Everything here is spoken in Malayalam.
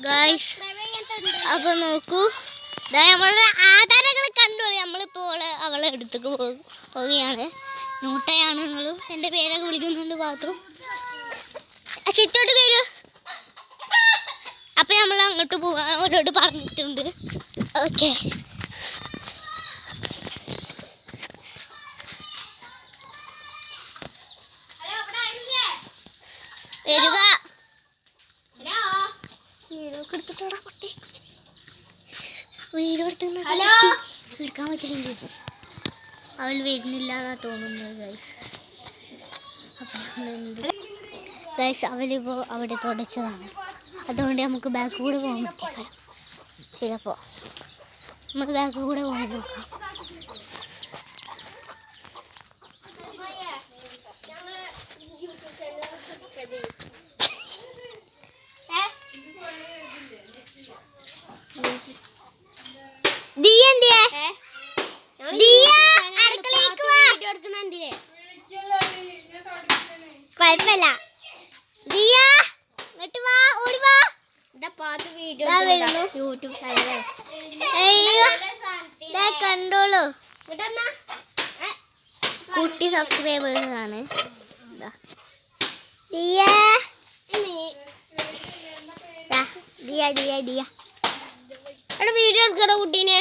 ഗൈസ് അപ്പൊ നോക്കൂ നമ്മളുടെ ആധാരങ്ങൾ കണ്ടോളി. നമ്മളിപ്പോൾ അവളെ എടുത്തേക്ക് പോവുകയാണ്. നൂട്ടയാണ് നിങ്ങളും എൻ്റെ പേരൊക്കെ വിളിക്കുന്നുണ്ട് പാത്തു. ചിത്തോട്ട് വരൂ. അപ്പൊ നമ്മൾ അങ്ങോട്ട് പോവാൻ അവരോട് പറഞ്ഞിട്ടുണ്ട്. ഓക്കെ വരിക. വീഡിയോ എടുക്കാൻ പറ്റില്ലെങ്കിൽ അവൾ വരുന്നില്ല എന്നാ തോന്നുന്നത് ഗൈസ്. അവളിപ്പോൾ അവിടെ തുടച്ചതാണ്. അതുകൊണ്ട് നമുക്ക് ബാക്ക് കൂടെ പോകാൻ പറ്റിയേക്കാം. ചിലപ്പോൾ നമുക്ക് ബാക്ക് കൂടെ പോകാൻ നോക്കാം. കുഴപ്പമില്ല ദിയ ഇങ്ങോട്ട് വാ, ഓടി വാ. യൂട്യൂബ് ചാനൽ കണ്ടോളൂ. കുട്ടി സബ്സ്ക്രൈബേഴ്സാണ്. ദിയ ദിയ ദിയ ദിയ വീഡിയോ എടുക്കണോ കുട്ടീനെ?